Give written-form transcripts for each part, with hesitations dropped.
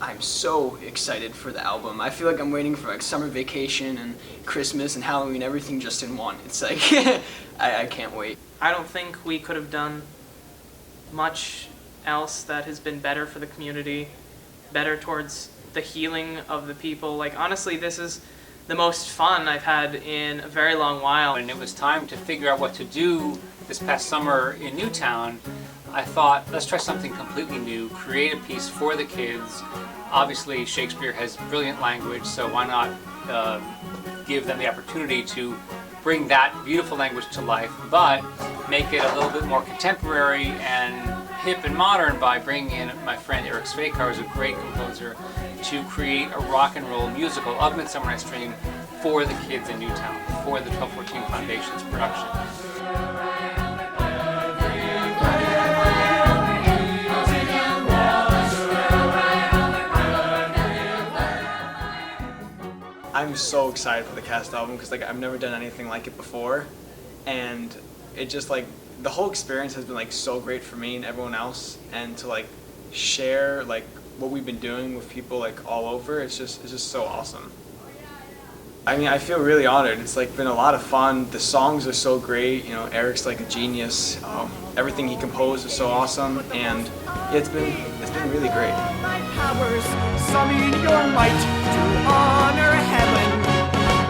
I'm so excited for the album. I feel like I'm waiting for like summer vacation and Christmas and Halloween, everything just in one. It's like, I can't wait. I don't think we could have done much else that has been better for the community, better towards the healing of the people. Like, honestly, this is the most fun I've had in a very long while. When it was time to figure out what to do this past summer in Newtown, I thought, let's try something completely new, create a piece for the kids. Obviously, Shakespeare has brilliant language, so why not give them the opportunity to bring that beautiful language to life, but make it a little bit more contemporary and hip and modern by bringing in my friend Eric Svekar, who's a great composer, to create a rock and roll musical of Midsummer Night's Dream for the kids in Newtown, for the 1214 Foundation's production. I'm so excited for the cast album because like I've never done anything like it before, and it just like the whole experience has been like so great for me and everyone else, and to like share like what we've been doing with people like all over, it's just so awesome. I mean, I feel really honored. It's like been a lot of fun. The songs are so great. You know, Eric's like a genius. Everything he composed is so awesome, and yeah, it's been really great. Powers, summon your might to honor heaven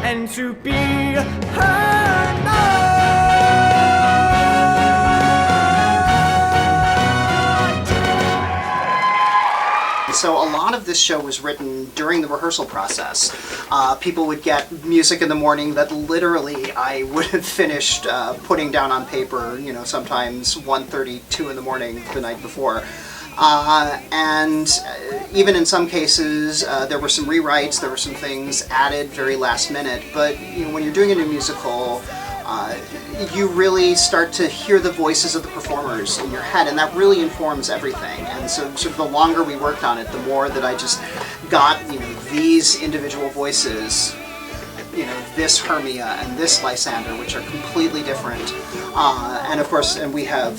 and to be heard. So a lot of this show was written during the rehearsal process. People would get music in the morning that literally I would have finished putting down on paper, you know, sometimes 1:30, 2 in the morning the night before. And even in some cases, there were some rewrites, there were some things added very last minute, but you know, when you're doing a new musical, you really start to hear the voices of the performers in your head, and that really informs everything. And so sort of the longer we worked on it, the more that I just got, you know, these individual voices, you know, this Hermia and this Lysander, which are completely different. And of course, and we have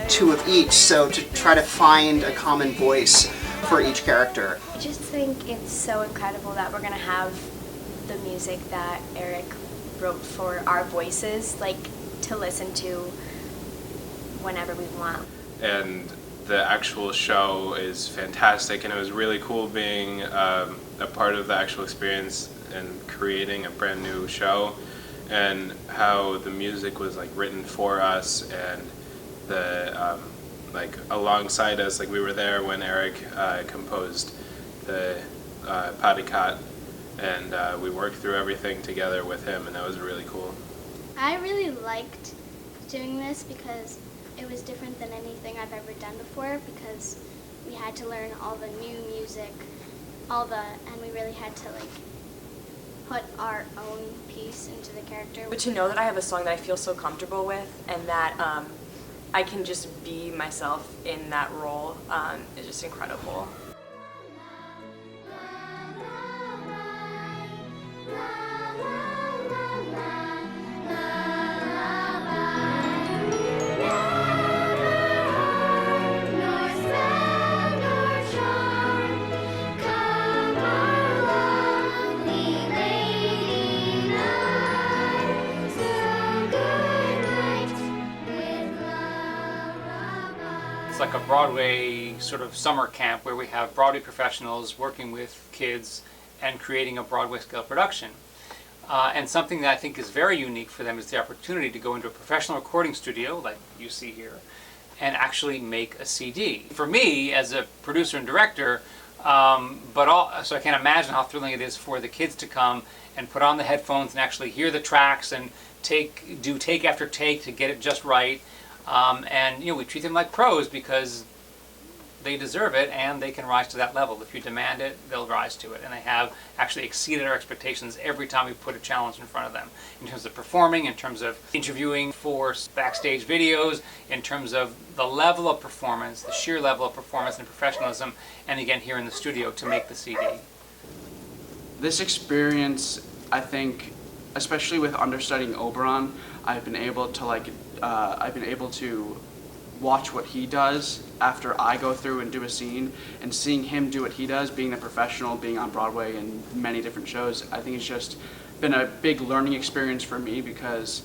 2 of each, so to try to find a common voice for each character. I just think it's so incredible that we're going to have the music that Eric wrote for our voices, like, to listen to whenever we want. And the actual show is fantastic, and it was really cool being a part of the actual experience and creating a brand new show, and how the music was like written for us, and the like alongside us, like we were there when Eric composed the Padikat, and we worked through everything together with him, and that was really cool. I really liked doing this because it was different than anything I've ever done before, because we had to learn all the new music, and we really had to like put our own piece into the character. But to know that I have a song that I feel so comfortable with, and that I can just be myself in that role is just incredible. It's like a Broadway sort of summer camp where we have Broadway professionals working with kids and creating a Broadway scale production. And something that I think is very unique for them is the opportunity to go into a professional recording studio, like you see here, and actually make a CD. For me, as a producer and director, so I can't imagine how thrilling it is for the kids to come and put on the headphones and actually hear the tracks and do take after take to get it just right. And you know, we treat them like pros because they deserve it, and they can rise to that level. If you demand it, they'll rise to it, and they have actually exceeded our expectations every time we put a challenge in front of them, in terms of performing, in terms of interviewing for backstage videos, in terms of the level of performance, the sheer level of performance and professionalism, and again here in the studio to make the CD. This experience, I think, especially with understudying Oberon, I've been able to watch what he does after I go through and do a scene, and seeing him do what he does, being a professional, being on Broadway and many different shows, I think it's just been a big learning experience for me, because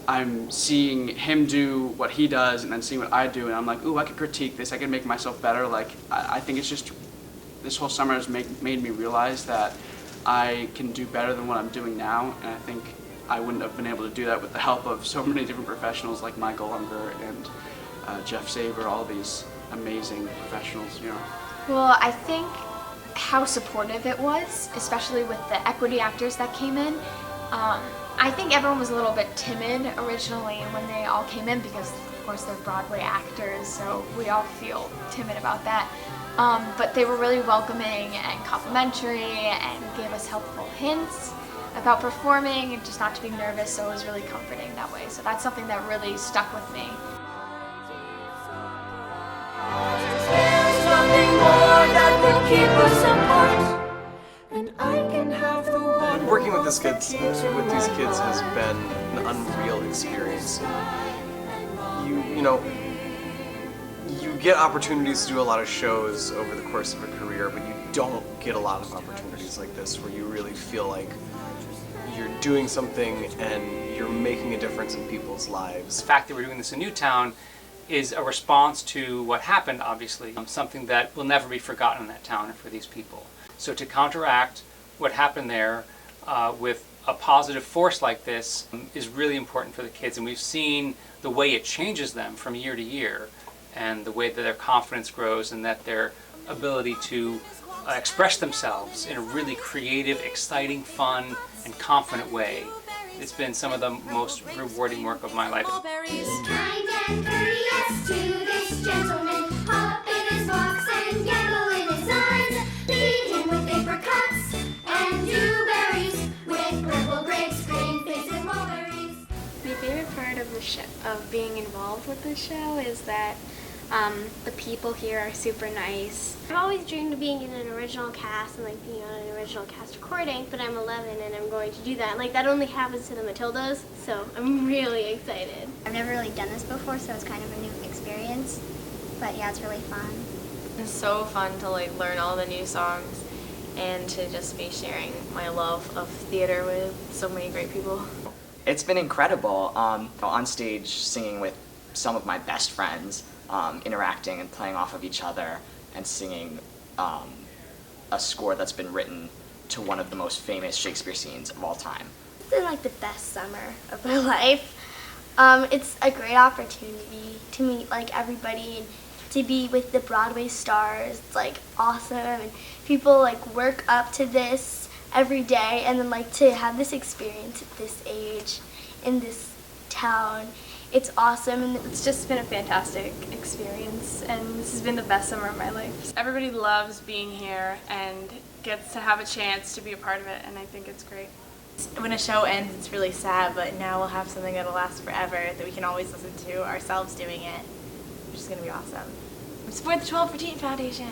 I'm seeing him do what he does and then seeing what I do, and I'm like, ooh, I could critique this, I could make myself better. Like, I think it's just, this whole summer has made me realize that I can do better than what I'm doing now, and I think I wouldn't have been able to do that with the help of so many different professionals like Michael Unger and Jeff Saber, all these amazing professionals, you know. Well, I think how supportive it was, especially with the equity actors that came in. I think everyone was a little bit timid originally when they all came in, because of course they're Broadway actors, so we all feel timid about that. But they were really welcoming and complimentary and gave us helpful hints about performing and just not to be nervous, so it was really comforting that way. So that's something that really stuck with me. There's nothing more that would keep us apart, and I can have the one. Working with these kids has been an unreal experience. You get opportunities to do a lot of shows over the course of a career, but you don't get a lot of opportunities like this where you really feel like you're doing something and you're making a difference in people's lives. The fact that we're doing this in Newtown is a response to what happened, obviously, something that will never be forgotten in that town and for these people. So to counteract what happened there with a positive force like this is really important for the kids, and we've seen the way it changes them from year to year, and the way that their confidence grows and that their ability to express themselves in a really creative, exciting, fun, and confident way. It's been some of the most rewarding work of my life. Kind and courteous to this gentleman, hop in his box and gamble in his signs. Feed him with apricots and dewberries, with purple grapes, green figs, and mulberries. My favorite part of the show, of being involved with the show, is that the people here are super nice. I've always dreamed of being in an original cast and like being on an original cast recording, but I'm 11 and I'm going to do that. Like, that only happens to the Matildas, so I'm really excited. I've never really done this before, so it's kind of a new experience. But yeah, it's really fun. It's so fun to like learn all the new songs and to just be sharing my love of theater with so many great people. It's been incredible. On stage singing with some of my best friends, interacting and playing off of each other and singing a score that's been written to one of the most famous Shakespeare scenes of all time. It's been like the best summer of my life. It's a great opportunity to meet like everybody and to be with the Broadway stars. It's like awesome, and people like work up to this every day, and then like to have this experience at this age in this town. It's awesome, and it's just been a fantastic experience, and this has been the best summer of my life. Everybody loves being here and gets to have a chance to be a part of it, and I think it's great. When a show ends, it's really sad, but now we'll have something that'll last forever that we can always listen to ourselves doing it, which is going to be awesome. Support the 12 for Teen Foundation.